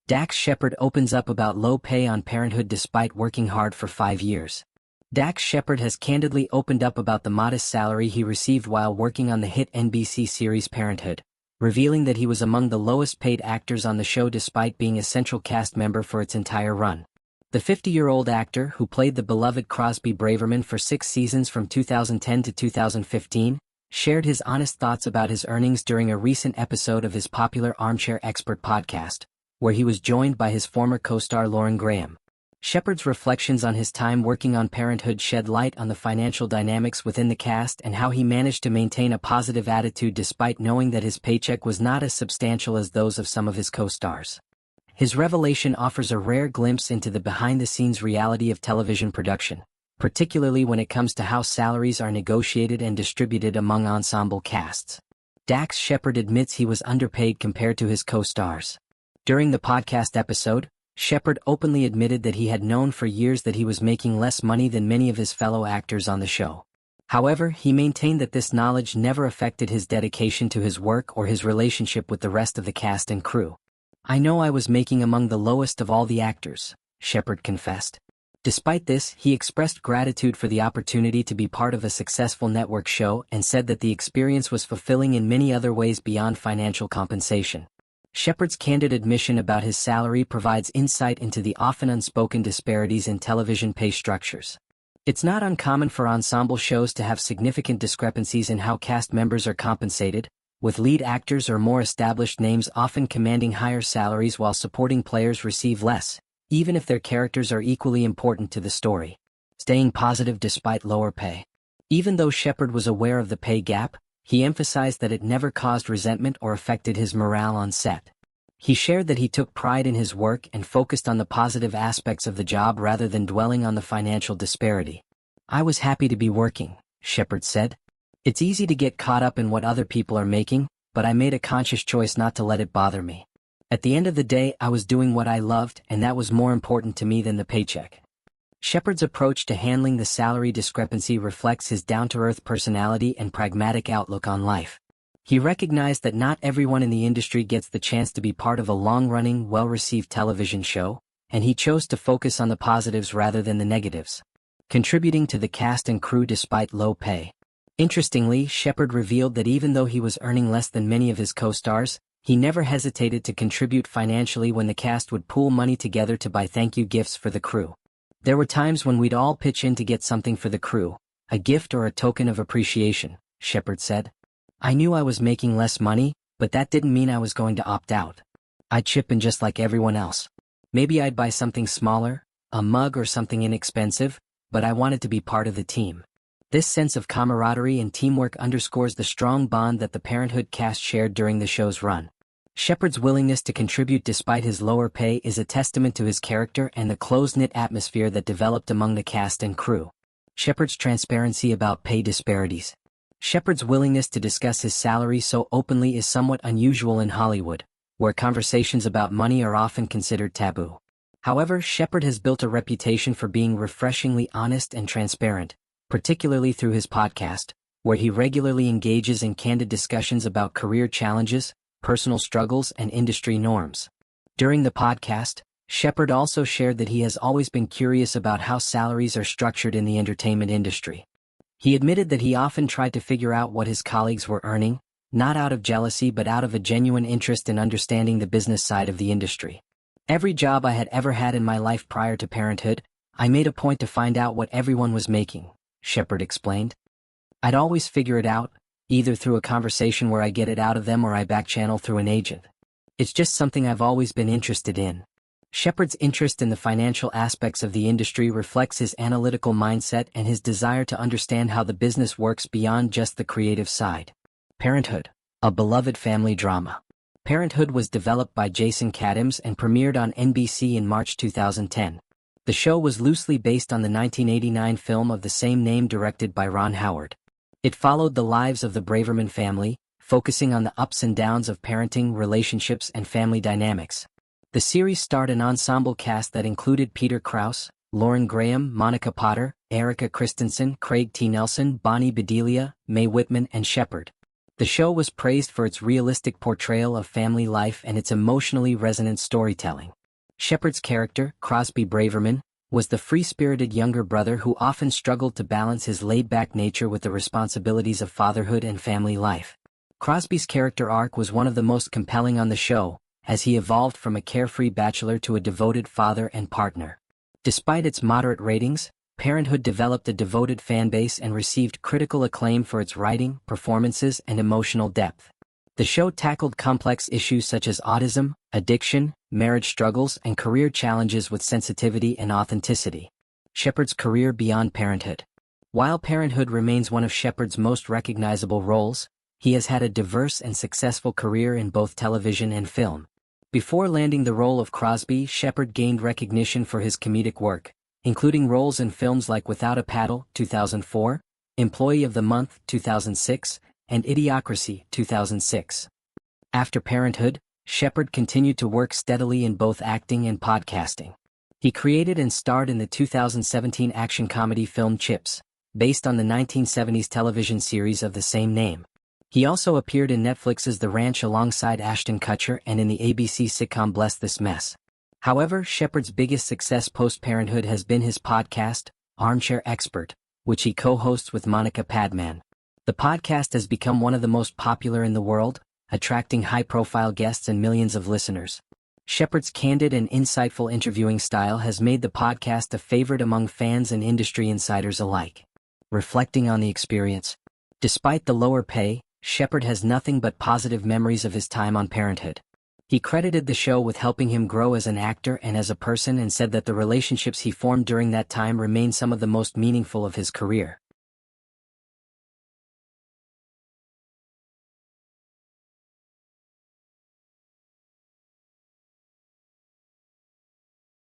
Dax Shepard opens up about low pay on Parenthood despite working hard for 5 years. Dax Shepard has candidly opened up about the modest salary he received while working on the hit NBC series Parenthood, revealing that he was among the lowest paid actors on the show despite being a central cast member for its entire run. The 50-year-old actor, who played the beloved Crosby Braverman for 6 seasons from 2010 to 2015, shared his honest thoughts about his earnings during a recent episode of his popular Armchair Expert podcast, where he was joined by his former co-star Lauren Graham. Shepard's reflections on his time working on Parenthood shed light on the financial dynamics within the cast and how he managed to maintain a positive attitude despite knowing that his paycheck was not as substantial as those of some of his co-stars. His revelation offers a rare glimpse into the behind-the-scenes reality of television production, particularly when it comes to how salaries are negotiated and distributed among ensemble casts. Dax Shepard admits he was underpaid compared to his co-stars. During the podcast episode, Shepard openly admitted that he had known for years that he was making less money than many of his fellow actors on the show. However, he maintained that this knowledge never affected his dedication to his work or his relationship with the rest of the cast and crew. "I know I was making among the lowest of all the actors," Shepard confessed. Despite this, he expressed gratitude for the opportunity to be part of a successful network show and said that the experience was fulfilling in many other ways beyond financial compensation. Shepard's candid admission about his salary provides insight into the often unspoken disparities in television pay structures. It's not uncommon for ensemble shows to have significant discrepancies in how cast members are compensated, with lead actors or more established names often commanding higher salaries while supporting players receive less, even if their characters are equally important to the story. Staying positive despite lower pay. Even though Shepard was aware of the pay gap, he emphasized that it never caused resentment or affected his morale on set. He shared that he took pride in his work and focused on the positive aspects of the job rather than dwelling on the financial disparity. "I was happy to be working," Shepard said. "It's easy to get caught up in what other people are making, but I made a conscious choice not to let it bother me. At the end of the day, I was doing what I loved, and that was more important to me than the paycheck." Shepard's approach to handling the salary discrepancy reflects his down-to-earth personality and pragmatic outlook on life. He recognized that not everyone in the industry gets the chance to be part of a long-running, well-received television show, and he chose to focus on the positives rather than the negatives, contributing to the cast and crew despite low pay. Interestingly, Shepard revealed that even though he was earning less than many of his co-stars, he never hesitated to contribute financially when the cast would pool money together to buy thank-you gifts for the crew. "There were times when we'd all pitch in to get something for the crew, a gift or a token of appreciation," Shepard said. "I knew I was making less money, but that didn't mean I was going to opt out. I'd chip in just like everyone else. Maybe I'd buy something smaller, a mug or something inexpensive, but I wanted to be part of the team." This sense of camaraderie and teamwork underscores the strong bond that the Parenthood cast shared during the show's run. Shepard's willingness to contribute despite his lower pay is a testament to his character and the close-knit atmosphere that developed among the cast and crew. Shepard's transparency about pay disparities. Shepard's willingness to discuss his salary so openly is somewhat unusual in Hollywood, where conversations about money are often considered taboo. However, Shepard has built a reputation for being refreshingly honest and transparent, particularly through his podcast, where he regularly engages in candid discussions about career challenges, personal struggles, and industry norms. During the podcast, Shepard also shared that he has always been curious about how salaries are structured in the entertainment industry. He admitted that he often tried to figure out what his colleagues were earning, not out of jealousy but out of a genuine interest in understanding the business side of the industry. "Every job I had ever had in my life prior to Parenthood, I made a point to find out what everyone was making," Shepard explained. "I'd always figure it out, either through a conversation where I get it out of them or I backchannel through an agent. It's just something I've always been interested in." Shepard's interest in the financial aspects of the industry reflects his analytical mindset and his desire to understand how the business works beyond just the creative side. Parenthood, a beloved family drama. Parenthood was developed by Jason Katims and premiered on NBC in March 2010. The show was loosely based on the 1989 film of the same name directed by Ron Howard. It followed the lives of the Braverman family, focusing on the ups and downs of parenting, relationships, and family dynamics. The series starred an ensemble cast that included Peter Krause, Lauren Graham, Monica Potter, Erica Christensen, Craig T. Nelson, Bonnie Bedelia, Mae Whitman, and Shepard. The show was praised for its realistic portrayal of family life and its emotionally resonant storytelling. Shepard's character, Crosby Braverman, was the free-spirited younger brother who often struggled to balance his laid-back nature with the responsibilities of fatherhood and family life. Crosby's character arc was one of the most compelling on the show, as he evolved from a carefree bachelor to a devoted father and partner. Despite its moderate ratings, Parenthood developed a devoted fanbase and received critical acclaim for its writing, performances, and emotional depth. The show tackled complex issues such as autism, addiction, marriage struggles, and career challenges with sensitivity and authenticity. Shepard's career beyond Parenthood. While Parenthood remains one of Shepard's most recognizable roles, he has had a diverse and successful career in both television and film. Before landing the role of Crosby, Shepard gained recognition for his comedic work, including roles in films like Without a Paddle, 2004, Employee of the Month, 2006, and Idiocracy, 2006. After Parenthood, Shepard continued to work steadily in both acting and podcasting. He created and starred in the 2017 action comedy film Chips, based on the 1970s television series of the same name. He also appeared in Netflix's The Ranch alongside Ashton Kutcher and in the ABC sitcom Bless This Mess. However, Shepard's biggest success post-Parenthood has been his podcast, Armchair Expert, which he co-hosts with Monica Padman. The podcast has become one of the most popular in the world, attracting high-profile guests and millions of listeners. Shepard's candid and insightful interviewing style has made the podcast a favorite among fans and industry insiders alike. Reflecting on the experience. Despite the lower pay, Shepard has nothing but positive memories of his time on Parenthood. He credited the show with helping him grow as an actor and as a person and said that the relationships he formed during that time remain some of the most meaningful of his career.